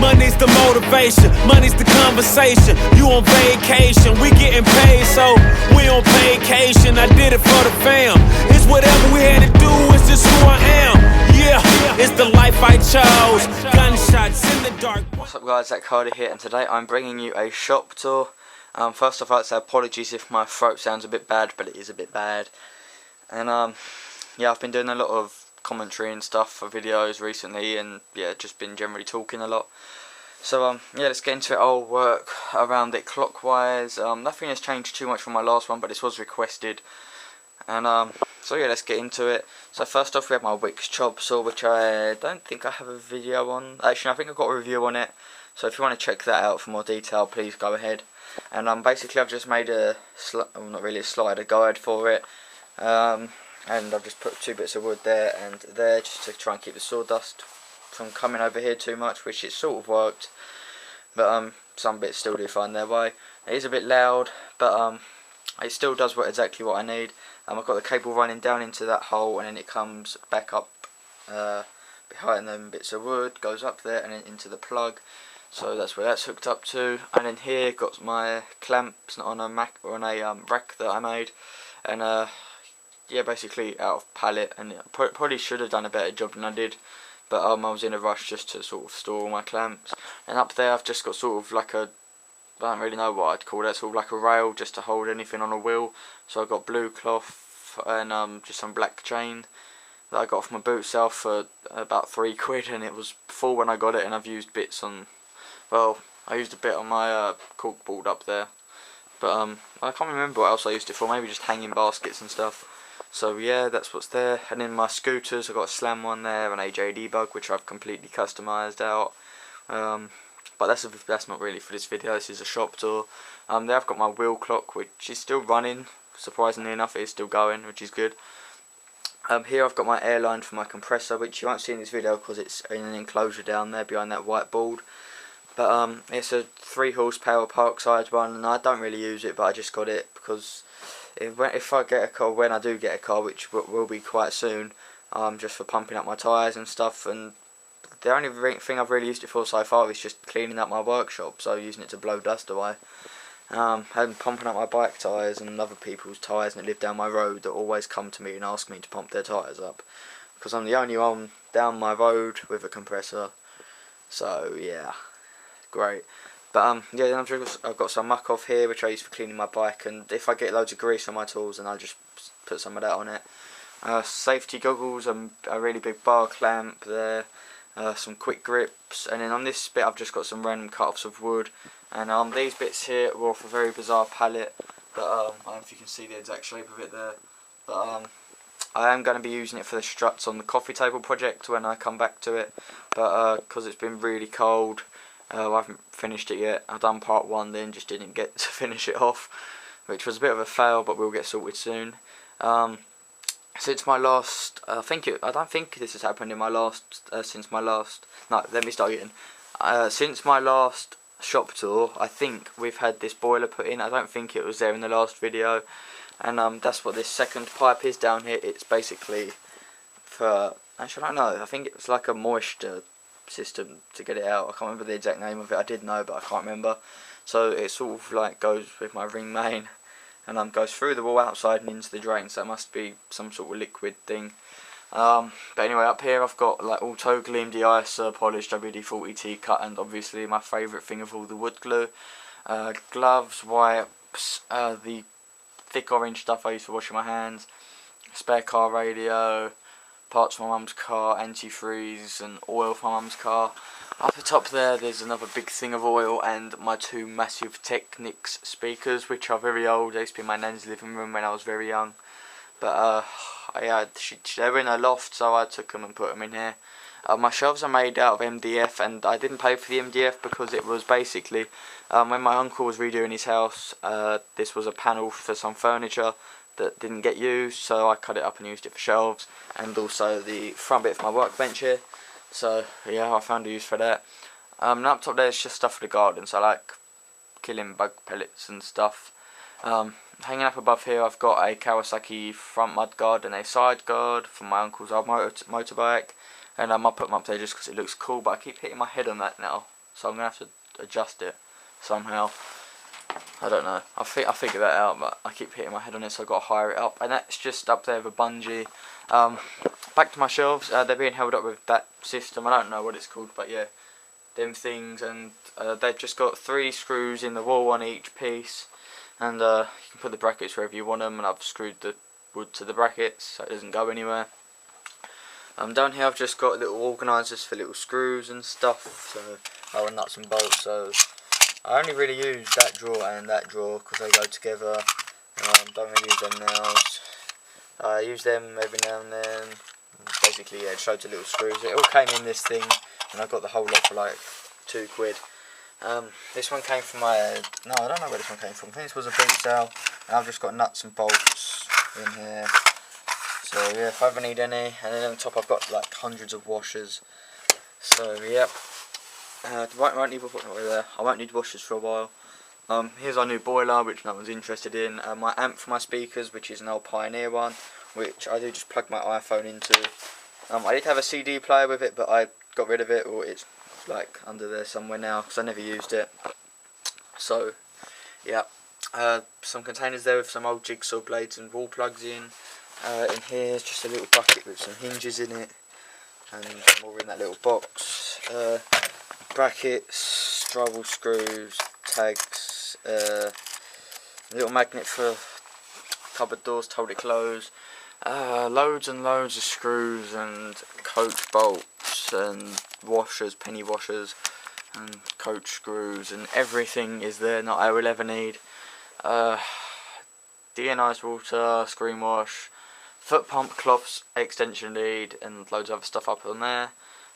Money's the motivation, money's the conversation. You on vacation, we getting paid, so we on vacation. I did it for the fam. It's whatever we had to do, it's just who I am. Yeah, it's the life I chose. Gunshots in the dark. What's up guys, Zach Hardy here, and today I'm bringing you a shop tour. First off, I'd like to say apologies if my throat sounds a bit bad, but it is a bit bad. And yeah, I've been doing a lot of commentary and stuff for videos recently, and yeah, just been generally talking a lot. So yeah, let's get into it. I'll work around it clockwise. Nothing has changed too much from my last one, but this was requested. And so yeah, let's get into it. So first off, we have my Wix chop saw, which I don't think I have a video on. Actually, I think I've got a review on it. So if you want to check that out for more detail, please go ahead. And basically I've just made a not really a slide, a guide for it. And I've just put 2 bits of wood there and there, just to try and keep the sawdust from coming over here too much, which it sort of worked. But some bits still do find their way. It is a bit loud, but it still does exactly what I need. I've got the cable running down into that hole, and then it comes back up behind them bits of wood, goes up there and then into the plug. So that's where that's hooked up to. And then here got my clamps on a rack that I made, and yeah, basically out of pallet. And I probably should have done a better job than I did, but I was in a rush just to sort of store all my clamps. And up there I've just got sort of like a, I don't really know what I'd call that, sort of like a rail just to hold anything on a wheel. So I've got blue cloth and just some black chain that I got off my boot sale for about £3, and it was full when I got it, and I've used bits on, well, I used a bit on my corkboard up there, but I can't remember what else I used it for, maybe just hanging baskets and stuff. So yeah, that's what's there. And then my scooters, I've got a Slam one there, an AJ Debug, which I've completely customised out. But that's not really for this video, this is a shop tour. There I've got my wheel clock, which is still running, surprisingly enough it is still going, which is good. Here I've got my airline for my compressor, which you won't see in this video because it's in an enclosure down there behind that white board. But it's a 3 horsepower Parkside one, and I don't really use it, but I just got it because if I get a car, when I do get a car, which will be quite soon, just for pumping up my tyres and stuff. And the only thing I've really used it for so far is just cleaning up my workshop, so using it to blow dust away. And pumping up my bike tyres and other people's tyres that live down my road that always come to me and ask me to pump their tyres up, because I'm the only one down my road with a compressor. So yeah, great. But yeah, then I've got some muck off here which I use for cleaning my bike, and if I get loads of grease on my tools, then I'll just put some of that on it. Safety goggles, a really big bar clamp there, some quick grips, and then on this bit I've just got some random cut-offs of wood. And these bits here were off a very bizarre pallet, but I don't know if you can see the exact shape of it there. But I am going to be using it for the struts on the coffee table project when I come back to it. But because it's been really cold, I haven't finished it yet. I've done part 1, then just didn't get to finish it off, which was a bit of a fail, but we'll get sorted soon. Since my last, I don't think this has happened in my last, since my last shop tour, I think we've had this boiler put in. I don't think it was there in the last video, and that's what this second pipe is down here. It's basically for, actually I don't know, I think it was like a moisture system to get it out. I can't remember the exact name of it. I did know, but I can't remember. So it sort of like goes with my ring main, and goes through the wall outside and into the drain, so it must be some sort of liquid thing. But anyway, up here I've got like Auto Gleam de-icer, polished WD-40 cut, and obviously my favourite thing of all, the wood glue. Gloves, wipes, the thick orange stuff I use for washing my hands, spare car radio, parts for my mum's car, antifreeze and oil for my mum's car. Up the top there's another big thing of oil, and my 2 massive Technics speakers, which are very old. They used to be in my nan's living room when I was very young, but they were in a loft, so I took them and put them in here. My shelves are made out of MDF, and I didn't pay for the MDF because it was basically, when my uncle was redoing his house, this was a panel for some furniture that didn't get used, so I cut it up and used it for shelves, and also the front bit of my workbench here. So yeah, I found a use for that. And up top there is just stuff for the garden, so I like killing bug pellets and stuff. Hanging up above here I've got a Kawasaki front mud guard and a side guard from my uncle's old motorbike, and I put them up there just because it looks cool, but I keep hitting my head on that now, so I'm gonna have to adjust it somehow. I don't know. I'll figure that out, but I keep hitting my head on it, so I've got to hire it up. And that's just up there with a bungee. Back to my shelves. They're being held up with that system. I don't know what it's called, but yeah, them things. And they've just got 3 screws in the wall on each piece, and you can put the brackets wherever you want them. And I've screwed the wood to the brackets so it doesn't go anywhere. Down here I've just got little organisers for little screws and stuff, so nuts and bolts. So I only really use that drawer and that drawer because they go together. Don't really use them nails. I use them every now and then. Basically, yeah, just loads of little screws. It all came in this thing, and I got the whole lot for like £2. This one came from my... No, I don't know where this one came from. I think this was a boot sale, and I've just got nuts and bolts in here. So yeah, if I ever need any, and then on top I've got like hundreds of washers. So yep. I won't need washers for a while. Here's our new boiler, which no one's interested in. My amp for my speakers, which is an old Pioneer one, which I do just plug my iPhone into. I did have a CD player with it, but I got rid of it, or it's like under there somewhere now because I never used it. So yeah, some containers there with some old jigsaw blades and wall plugs in. In here is just a little bucket with some hinges in it, and more in that little box. Brackets, drywall screws, tags, a little magnet for cupboard doors to hold it closed, loads and loads of screws and coach bolts and washers, penny washers and coach screws, and everything is there that I will ever need. deionized water, screen wash, foot pump, cloths, extension lead, and loads of other stuff up on there.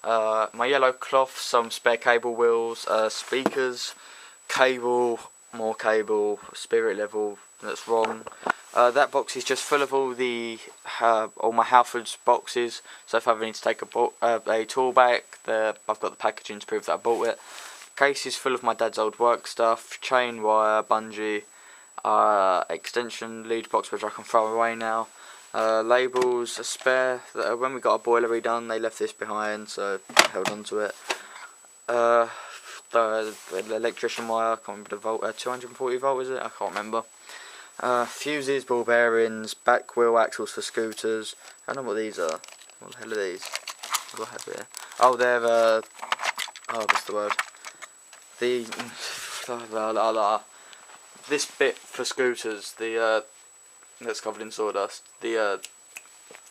My yellow cloth, some spare cable wheels, speakers, cable, more cable, spirit level that's wrong. That box is just full of all my Halfords boxes, so if I ever need to take a tool back, I've got the packaging to prove that I bought it. Case is full of my dad's old work stuff, chain, wire, bungee, extension lead box which I can throw away now. Labels, a spare. When we got our boiler redone, they left this behind, so I held on to it. The electrician wire, I can't remember the volt. 240 volt is it? I can't remember. Fuses, ball bearings, back wheel axles for scooters. I don't know what these are. What the hell are these? What do I have here? Oh, they're what's the word? This bit for scooters, that's covered in sawdust. The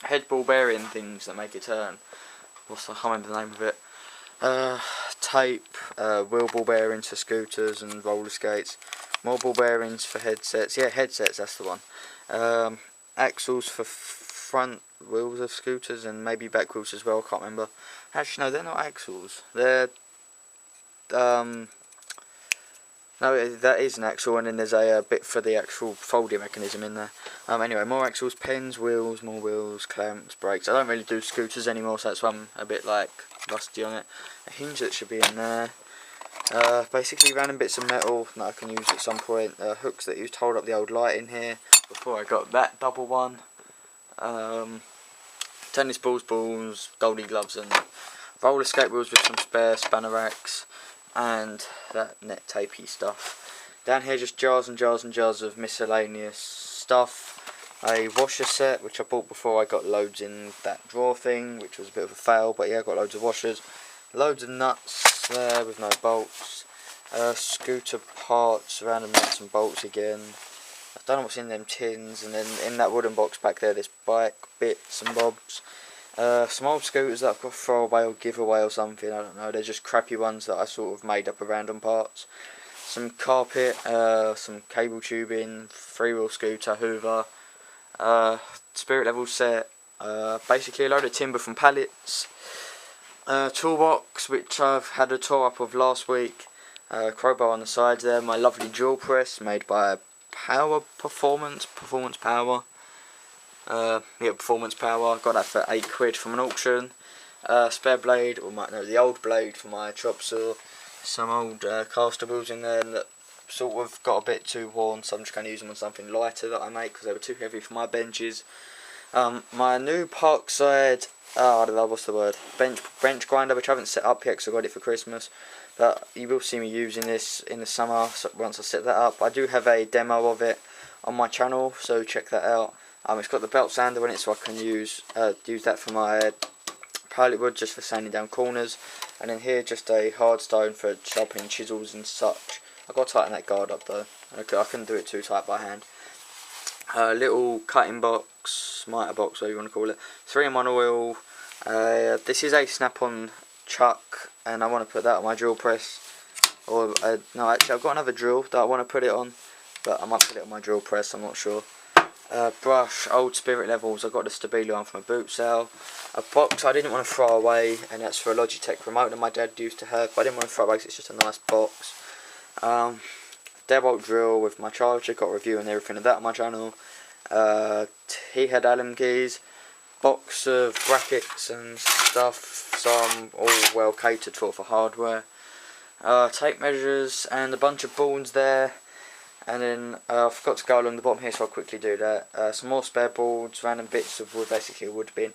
head ball bearing things that make it turn. I can't remember the name of it. Tape, wheel ball bearings for scooters and roller skates. More ball bearings for headsets. Yeah, headsets, that's the one. Axles for front wheels of scooters and maybe back wheels as well, I can't remember. Actually, no, they're not axles. They're... No, that is an axle, and then there's a bit for the actual folding mechanism in there. Anyway, more axles, pins, wheels, more wheels, clamps, brakes. I don't really do scooters anymore, so that's why I'm a bit like rusty on it. A hinge that should be in there. Basically random bits of metal that I can use at some point. Hooks that used to hold up the old light in here before I got that double one. Tennis balls, goldie gloves, and roller skate wheels with some spare spanner racks. And that net tapey stuff. Down here just jars and jars and jars of miscellaneous stuff. A washer set which I bought before I got loads in that drawer thing, which was a bit of a fail, but yeah, I got loads of washers. Loads of nuts there with no bolts. Scooter parts, random nuts and bolts again. I don't know what's in them tins, and then in that wooden box back there there's bike bits and bobs. Some old scooters that I've got to throw away or give away or something, I don't know, they're just crappy ones that I sort of made up of random parts. Some carpet, some cable tubing, freewheel scooter, hoover, spirit level set, basically a load of timber from pallets, toolbox which I've had a tour up of last week, crowbar on the sides there, my lovely drill press made by Performance Power. Performance Power, got that for £8 from an auction. Spare blade, the old blade for my chop saw. Some old caster wheels in there that sort of got a bit too worn, so I'm just going to use them on something lighter that I make because they were too heavy for my benches. My new Parkside I don't know, what's the word? Bench grinder, which I haven't set up yet because I got it for Christmas. But you will see me using this in the summer once I set that up. I do have a demo of it on my channel, so check that out. It's got the belt sander in it, so I can use that for my pallet wood, just for sanding down corners. And then here, just a hard stone for sharpening chisels and such. I've got to tighten that guard up though. I couldn't do it too tight by hand. Little cutting box, miter box, whatever you want to call it. 3-in-1 oil. This is a snap-on chuck, and I want to put that on my drill press. Or no, actually I've got another drill that I want to put it on, but I might put it on my drill press, I'm not sure. Brush, old Spirit Levels. I've got the Stabilo one from a boot sale. A box I didn't want to throw away, and that's for a Logitech remote that my dad used to have, but I didn't want to throw away because it's just a nice box. Deadbolt drill with my charger, got a review and everything of that on my channel. He had Allen keys, box of brackets and stuff, so I'm all well catered for hardware. Tape measures and a bunch of boards there, and then I forgot to go along the bottom here, so I'll quickly do that. Some more spare boards, random bits of wood, basically a wood bin.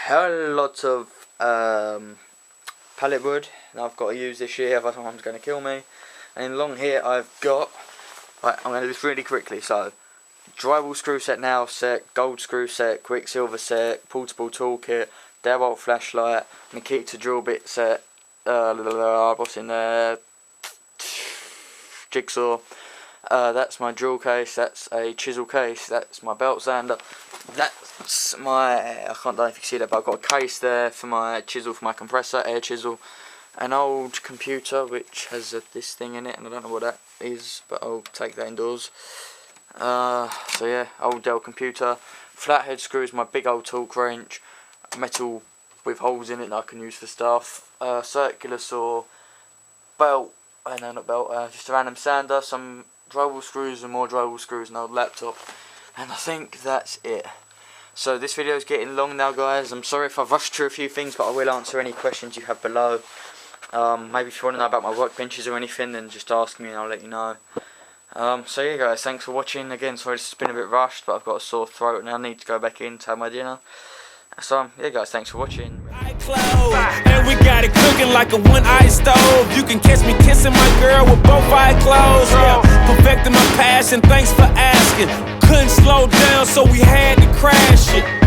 Hell lot of pallet wood that I've got to use this year, otherwise my mum's going to kill me. And along here I've got, right, I'm going to do this really quickly, so drywall screw set, nail set, gold screw set, quicksilver set, portable toolkit, Dewalt flashlight, Nikita drill bit set, what's in there, jigsaw, that's my drill case, that's a chisel case, that's my belt sander, that's my, I don't know if you can see that, but I've got a case there for my chisel, for my compressor, air chisel. An old computer which has this thing in it, and I don't know what that is, but I'll take that indoors. So yeah, old Dell computer, flathead screws, my big old torque wrench, metal with holes in it that I can use for stuff, circular saw, belt, not belt, just a random sander, some drywall screws and more drywall screws, an old laptop, and I think that's it. So this video is getting long now, guys. I'm sorry if I've rushed through a few things, but I will answer any questions you have below. Maybe if you want to know about my workbenches or anything, then just ask me and I'll let you know. So yeah, guys, thanks for watching. Again, sorry this has been a bit rushed, but I've got a sore throat and I need to go back in to have my dinner. So yeah, guys, thanks for watching. And we got it cooking like a one-eye stove. You can catch me kissing my girl with both eyes closed. Yeah, perfecting my passion, thanks for asking. Couldn't slow down, so we had to crash it.